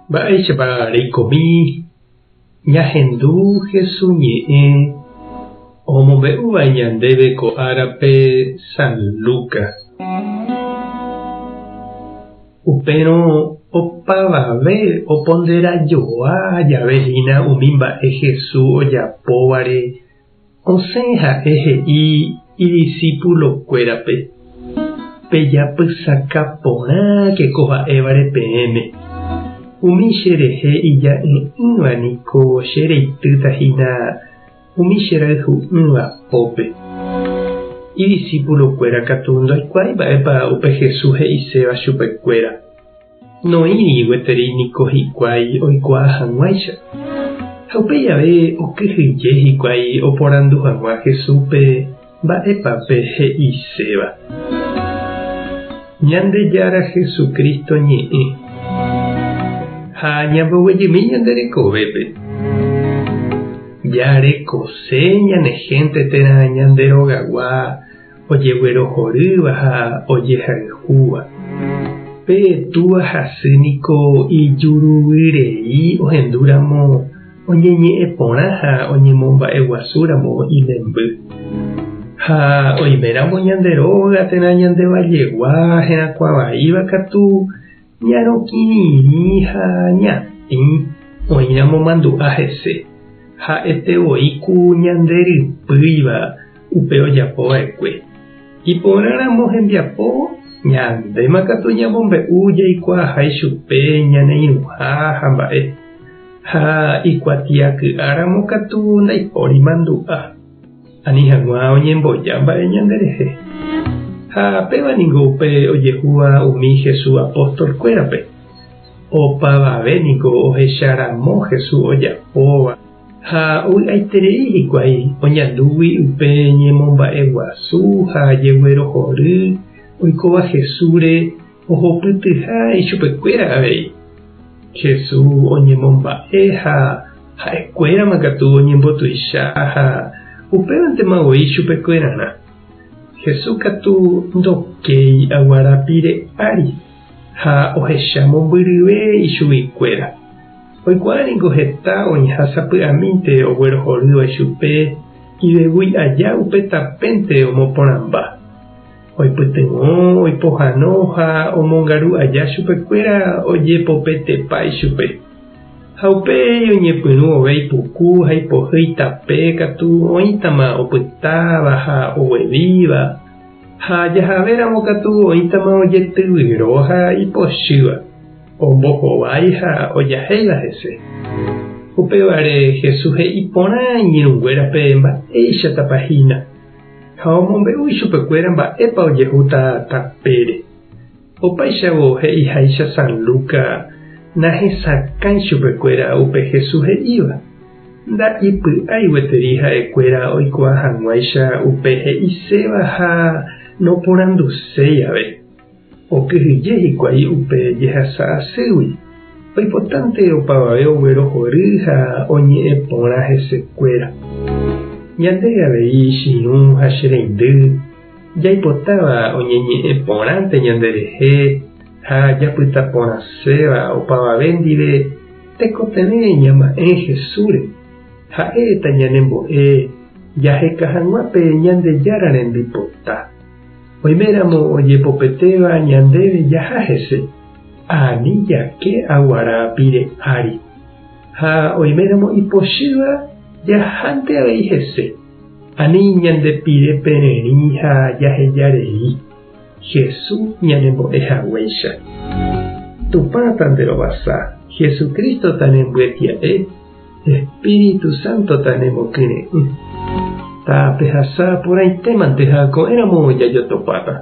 Mba'éichapa reikomi ñahendu Jesús ñe'ẽ omombe'úva ñandéve ko árape San Lucas. Upérõ opavave oponderajoa javehína umi mba'e Jesús ojapóvare osẽ ha'e he'i idiscípulokuérape pejapysaká porãke ko ha'évare peẽme. Umi cherehe ija'e'ỹva niko chereitýtahína umi cherayhu'ỹva pópe. Idiscípulokuéra katu ndoikuaái mba'épa upe Jesús he'iséva chupekuéra. Noĩri gueteri niko hikuái oikuaa hag̃uáicha. Ha upéi jave okyhyje hikuái oporandu hag̃ua Jesúspe mba'épape he'iséva. Ñandejára Jesucristo ñe'ẽ ha ñamboguejymi ñanderekovépe. Jarekose ñanehẽnte térã ñanderogagua ojeguerohorýva ha ojehayhúva. Pe'ẽtúva hasy niko ijuruvyrei ohendúramo oñeñe'ẽ porã ha oñemomba'eguasúramo imemby. Ha oiméramo ñanderóga térã ñandevajegua herakuãvaíva katu ñarõkirirĩ ha ñatĩ oĩramo mandu'a hese. Ha'etevoíku ñanderypýiva upe ojapova'ekue. Iporãramo hembiapo ñandéma katu ñamombe'u jaikuaahái chupe ñaneirũha ha mba'e. Ha ikuatiaky'áramo katu ndaipóri mandu'a. Ani hag̃ua oñemboja mba'e ñanderehe. Ha pévaniko upe ojehúva umi Jesús apóstolkuérape. Opavave niko ohecharamo Jesús ojapóva. Ha oý'aiterei hikuái oñandúgui upe ñemomba'eguasu ha jeguerohory oikóva Jesúsre ohopytyhái chupekuéra avei. Jesús oñemomba'e ha ha'ekuérama katu oñembotuicha ha upévantema voi chupekuérarã. Jesús katu ndokéi aguarapire ári ha ohecha mombyryve ichuguykuéra. Oikuaániko heta oĩhasapy'amínte oguerohorýva chupe ivevúi aja upe tapénte omoporãmba. Oipytyvõ, oipohãno ha omongaru aja chupekuéra ojepopetepái chupe. Ha upéi oñepyrũ ove ipuku ha ipohýi tape katu oĩtama opytáva ha oguevíva. Ha jahavéramo katu oĩtama ojetyvyrõ ha ipochýva. Ombohovái ha ojahéiva hese. Upévare Jesús he'i porã iñirũnguérape mba'éicha tapahína. Ha omombe'úi chupekuéra mba'épa ojehúta tapére. Opaichavo he'iháicha San Lucas nahesakãi chupekuéra upe Jesús he'íva. Nda'ipy'ái gueteri ha'ekuéra oikuaa hag̃uáicha upe he'iséva ha noporanduse jave. Okyhyje hikuái upe jehasa asýgui. Oipotánte opavave oguerohory ha oñe'ẽ porã hesekuéra. Ñande avei chiru ha chereindy jaipotáva oñeñe'ẽ porãnte ñanderehe ha japyta porãséva opavave ndive tekotevẽ ñama'ẽ Jesúsre. Ha'éta ñanembo'e jaheka hag̃uápe ñandejára rembipota. Oiméramo ojepopetéva ñandéve jaha hese ani jake aguarapire ári. Ha oiméramo ipochýva jahánte avei hese ani ñandepire pererĩ ha jahejarei. Jesús ñanembo'ehaguéicha. Tupãta nderovasa. Jesucristo tanembyetia'e. Espíritu Santo tanemokyre'ỹ. Tapehasa porãitémante ha ko'ẽramo jajotopáta.